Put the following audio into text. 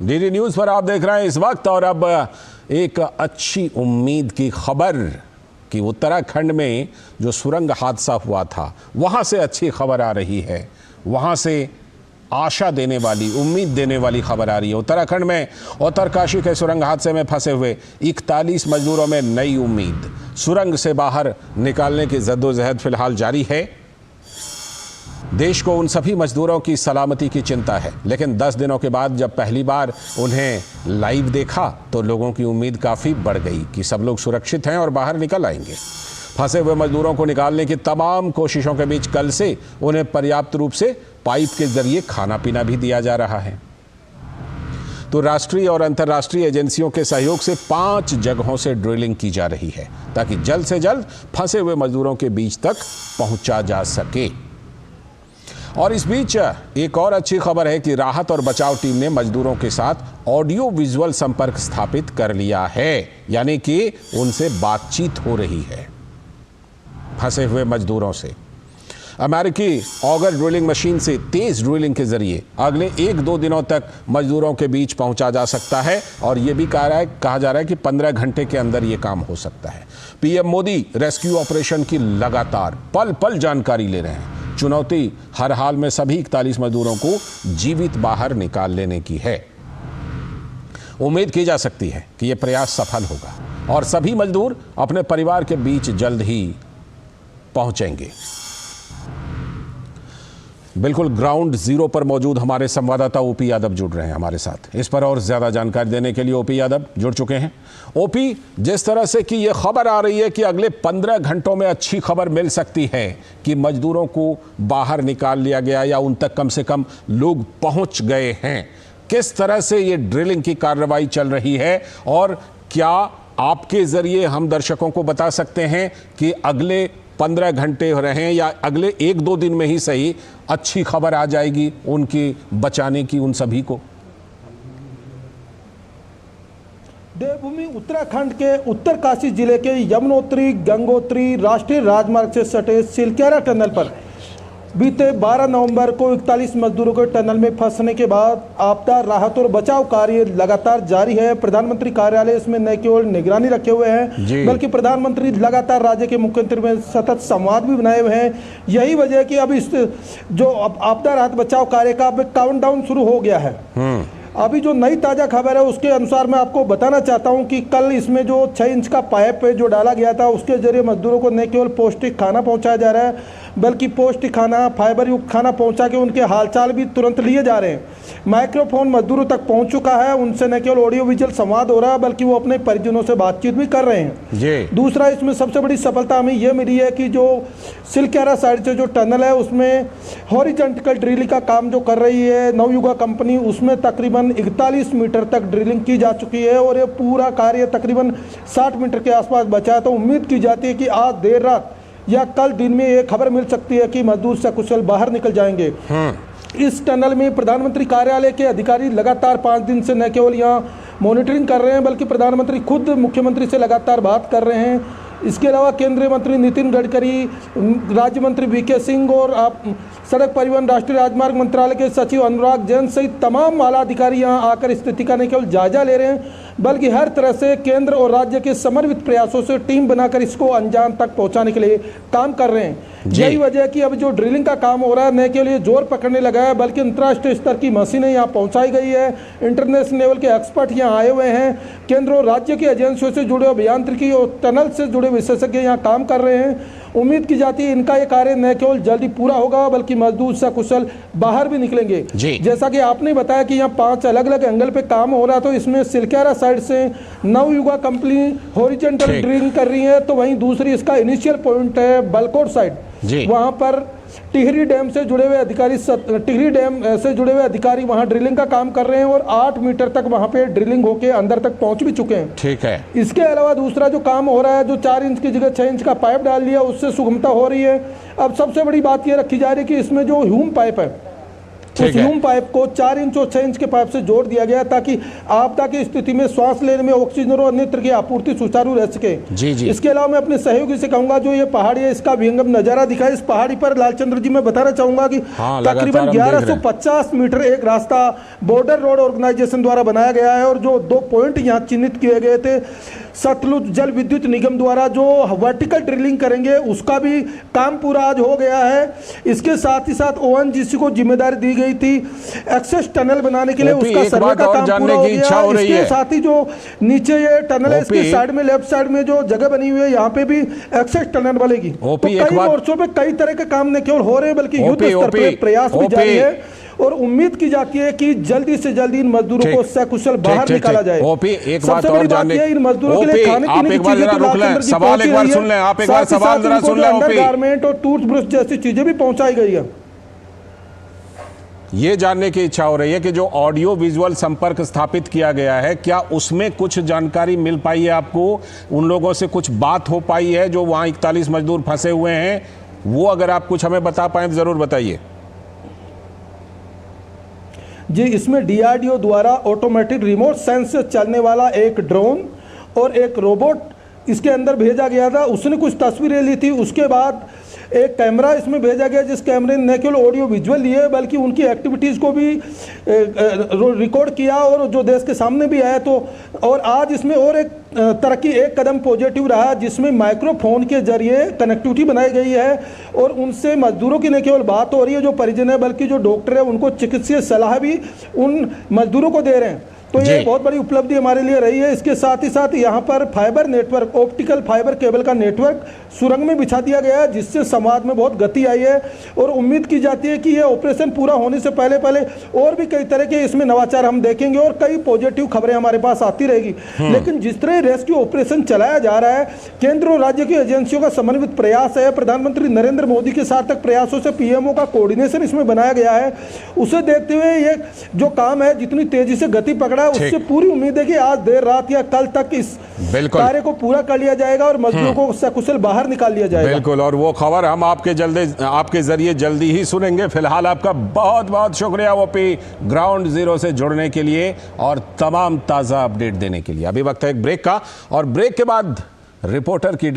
DD news पर आप देख रहे हैं इस वक्त। और अब एक अच्छी उम्मीद की खबर कि उत्तराखंड में जो सुरंग हादसा हुआ था वहां से अच्छी खबर आ रही है, वहां से आशा देने वाली, उम्मीद देने वाली खबर आ रही है। उत्तराखंड में उत्तरकाशी के सुरंग हादसे में फंसे हुए 41 मजदूरों में नई उम्मीद। सुरंग से बाहर निकालने की जद्दोजहद फिलहाल जारी है। देश को उन सभी मजदूरों की सलामती की चिंता है, लेकिन 10 दिनों के बाद जब पहली बार उन्हें लाइव देखा तो लोगों की उम्मीद काफ़ी बढ़ गई कि सब लोग सुरक्षित हैं और बाहर निकल आएंगे। फंसे हुए मजदूरों को निकालने की तमाम कोशिशों के बीच कल से उन्हें पर्याप्त रूप से पाइप के जरिए खाना पीना भी दिया जा रहा है। तो राष्ट्रीय और अंतर्राष्ट्रीय एजेंसियों के सहयोग से 5 जगहों से ड्रिलिंग की जा रही है ताकि जल्द से जल्द फंसे हुए मजदूरों के बीच तक पहुंचा जा सके। और इस बीच एक और अच्छी खबर है कि राहत और बचाव टीम ने मजदूरों के साथ ऑडियो विजुअल संपर्क स्थापित कर लिया है, यानी कि उनसे बातचीत हो रही है फंसे हुए मजदूरों से। अमेरिकी ऑगर ड्रिलिंग मशीन से तेज ड्रिलिंग के जरिए अगले 1-2 दिनों तक मजदूरों के बीच पहुंचा जा सकता है और यह भी कहा जा रहा है कि 15 घंटे के अंदर यह काम हो सकता है। पीएम मोदी रेस्क्यू ऑपरेशन की लगातार पल पल जानकारी ले रहे हैं। चुनौती हर हाल में सभी 41 मजदूरों को जीवित बाहर निकाल लेने की है। उम्मीद की जा सकती है कि यह प्रयास सफल होगा और सभी मजदूर अपने परिवार के बीच जल्द ही पहुंचेंगे। बिल्कुल ग्राउंड जीरो पर मौजूद हमारे संवाददाता ओपी यादव जुड़ रहे हैं हमारे साथ। इस पर और ज्यादा जानकारी देने के लिए ओपी यादव जुड़ चुके हैं। ओपी, जिस तरह से कि यह खबर आ रही है कि अगले 15 घंटों में अच्छी खबर मिल सकती है कि मजदूरों को बाहर निकाल लिया गया या उन तक कम से कम लोग पहुंच गए हैं, किस तरह से ये ड्रिलिंग की कार्रवाई चल रही है और क्या आपके जरिए हम दर्शकों को बता सकते हैं कि अगले 15 घंटे हो रहे हैं या अगले 1-2 दिन में ही सही अच्छी खबर आ जाएगी उनकी बचाने की, उन सभी को? देवभूमि उत्तराखंड के उत्तरकाशी जिले के यमुनोत्री गंगोत्री राष्ट्रीय राजमार्ग से सटे सिलक्यारा टनल पर बीते 12 नवंबर को 41 मजदूरों के टनल में फंसने के बाद आपदा राहत और बचाव कार्य लगातार जारी है। प्रधानमंत्री कार्यालय इसमें न केवल निगरानी रखे हुए हैं बल्कि प्रधानमंत्री लगातार राज्य के मुख्यमंत्री में सतत संवाद भी बनाए हुए हैं। यही वजह है कि अब इस जो आपदा राहत बचाव कार्य का अब काउंटडाउन शुरू हो गया है। अभी जो नई ताज़ा खबर है उसके अनुसार मैं आपको बताना चाहता हूं कि कल इसमें जो 6 इंच का पाइप जो डाला गया था उसके जरिए मजदूरों को न केवल पौष्टिक खाना पहुंचाया जा रहा है बल्कि पौष्टिक खाना, फाइबर युक्त खाना पहुंचा के उनके हालचाल भी तुरंत लिए जा रहे हैं। माइक्रोफोन मजदूरों तक पहुंच चुका है, उनसे न केवल ऑडियो विजुअल संवाद हो रहा है बल्कि वो अपने परिजनों से बातचीत भी कर रहे हैं। दूसरा, इसमें सबसे बड़ी सफलता हमें यह मिली है कि जो सिलक्यारा साइड से जो टनल है उसमें हॉरिजॉन्टल ड्रिलिंग का काम जो कर रही है नवयुगा कंपनी, उसमें तकरीबन 41 मीटर तक ड्रिलिंग की जा चुकी है और ये पूरा कार्य तकरीबन 60 मीटर के आसपास बचा है। तो उम्मीद की जाती है कि आज देर रात या कल दिन में ये खबर मिल सकती है कि मजदूर सकुशल बाहर निकल जाएंगे। इस टनल में प्रधानमंत्री कार्यालय के अधिकारी लगातार 5 दिन से न केवल यहाँ मॉनिटरिंग कर रहे हैं बल्कि प्रधानमंत्री खुद मुख्यमंत्री से लगातार बात कर रहे हैं। इसके अलावा केंद्रीय मंत्री नितिन गडकरी, राज्य मंत्री वीके सिंह और सड़क परिवहन राष्ट्रीय राजमार्ग मंत्रालय के सचिव अनुराग जैन सहित तमाम आला अधिकारी यहाँ आकर स्थिति का न केवल जायजा ले रहे हैं बल्कि हर तरह से केंद्र और राज्य के समन्वित प्रयासों से टीम बनाकर इसको अंजाम तक पहुंचाने के लिए काम कर रहे हैं। यही वजह है कि अब जो ड्रिलिंग का काम हो रहा है न केवल ये जोर पकड़ने लगा है बल्कि अंतर्राष्ट्रीय स्तर की मशीनें यहाँ पहुंचाई गई है। इंटरनेशनल लेवल के एक्सपर्ट यहाँ आए हुए हैं। केंद्र और राज्य की एजेंसियों से जुड़े अभियांत्रिकी और टनल से जुड़े विशेषज्ञ यहाँ काम कर रहे हैं। उम्मीद की जाती है इनका ये कार्य न केवल जल्दी पूरा होगा बल्कि मजदूर सकुशल बाहर भी निकलेंगे। जैसा कि आपने बताया कि यहाँ 5 अलग अलग एंगल पे काम हो रहा है, तो इसमें सिलक्यारा साइड से नवयुगा कंपनी हॉरिजॉन्टल ड्रिलिंग कर रही है, तो वहीं दूसरी इसका इनिशियल पॉइंट है बलकोट साइड, वहां पर टिहरी डैम से जुड़े हुए अधिकारी वहां ड्रिलिंग का काम कर रहे हैं और 8 मीटर तक वहां पे ड्रिलिंग होके अंदर तक पहुंच भी चुके हैं। ठीक है। इसके अलावा दूसरा जो काम हो रहा है, जो 4 इंच की जगह 6 इंच का पाइप डाल दिया, उससे सुगमता हो रही है। अब सबसे बड़ी बात यह रखी जा रही है कि इसमें जो ह्यूम पाइप है उस ह्यूम पाइप को 4 इंच और 6 इंच के पाइप से जोड़ दिया गया ताकि आपदा की स्थिति में सांस लेने में ऑक्सीजन और अन्यत्र की आपूर्ति सुचारू रह सके। जी जी। इसके अलावा मैं अपने सहयोगी से कहूंगा जो ये पहाड़ी है इसका विहंगम नजारा दिखाए। इस पहाड़ी पर लालचंद्र जी मैं बताना चाहूंगा कि तकरीबन 1150 मीटर एक रास्ता बॉर्डर रोड ऑर्गेनाइजेशन द्वारा बनाया गया है और जो 2 पॉइंट यहाँ चिन्हित किए गए थे सतलुज जल विद्युत निगम द्वारा जो वर्टिकल ड्रिलिंग करेंगे उसका भी काम पूरा आज हो गया है। इसके साथ ही साथ ONGC को जिम्मेदारी दी गई थी एक्सेस टनल बनाने के लिए, उसका सर्वे का काम पूरा हो गया है। इसके साथ ही जो नीचे ये टनल है इसके साइड में लेफ्ट साइड में जो जगह बनी हुई है यहाँ पे भी एक्सेस टनल बनेगी। तो कई मोर्चों पे कई तरह के काम न केवल हो रहे हैं बल्कि युद्ध स्तर पर प्रयास भी जारी है और उम्मीद की जाती है कि जल्दी से जल्दी इन मजदूरों को सकुशल बाहर निकाला जाए। एक बात और जानने इन मजदूरों के लिए खाने पीने की चीजें तो सवाल एक बार सुन लें, आप एक बार सवाल जरा सुन लें। अंडरगारमेंट और टूथब्रश जैसी चीजें भी पहुंचाई गई है। ये जानने की इच्छा हो रही है कि जो ऑडियो विजुअल संपर्क स्थापित किया गया है क्या उसमें कुछ जानकारी मिल पाई है आपको? उन लोगों से कुछ बात हो पाई है जो वहां 41 मजदूर फंसे हुए हैं? वो अगर आप कुछ हमें बता पाए तो जरूर बताइए। जी, इसमें DRDO द्वारा ऑटोमेटिक रिमोट सेंस से चलने वाला एक ड्रोन और एक रोबोट इसके अंदर भेजा गया था। उसने कुछ तस्वीरें ली थी, उसके बाद एक कैमरा इसमें भेजा गया जिस कैमरे ने न केवल ऑडियो विजुअल लिए बल्कि उनकी एक्टिविटीज़ को भी रिकॉर्ड किया और जो देश के सामने भी आया। तो और आज इसमें और एक तरक्की, एक कदम पॉजिटिव रहा जिसमें माइक्रोफोन के जरिए कनेक्टिविटी बनाई गई है और उनसे मजदूरों की न केवल बात हो रही है जो परिजन है बल्कि जो डॉक्टर है उनको चिकित्सीय सलाह भी उन मजदूरों को दे रहे हैं। तो ये बहुत बड़ी उपलब्धि हमारे लिए रही है। इसके साथ ही साथ यहाँ पर fibre network, optical fibre cable का नेटवर्क सुरंग में बिछा दिया गया है जिससे समाज में बहुत गति आई है और उम्मीद की जाती है कि ये ऑपरेशन पूरा होने से पहले पहले और भी कई तरह के इसमें नवाचार हम देखेंगे और कई पॉजिटिव खबरें हमारे पास आती रहेगी। लेकिन जिस तरह रेस्क्यू ऑपरेशन चलाया जा रहा है, केंद्र और राज्य की एजेंसियों का समन्वित प्रयास है, प्रधानमंत्री नरेंद्र मोदी के सार्थक प्रयासों से PMO का कोऑर्डिनेशन इसमें बनाया गया है, उसे देखते हुए ये जो काम है जितनी तेजी से गति पकड़ा उससे पूरी उम्मीद है कि आज देर रात या कल तक इस कार्य को पूरा कर लिया जाएगा और मजदूरों को सकुशल बाहर निकाल लिया जाएगा। बिल्कुल, और वो खबर हम आपके जरिए जल्दी ही सुनेंगे। फिलहाल आपका बहुत बहुत शुक्रिया OP ग्राउंड जीरो से जुड़ने के लिए और तमाम ताजा अपडेट देने के लिए। अभी वक्त है एक ब्रेक का और ब्रेक के बाद रिपोर्टर की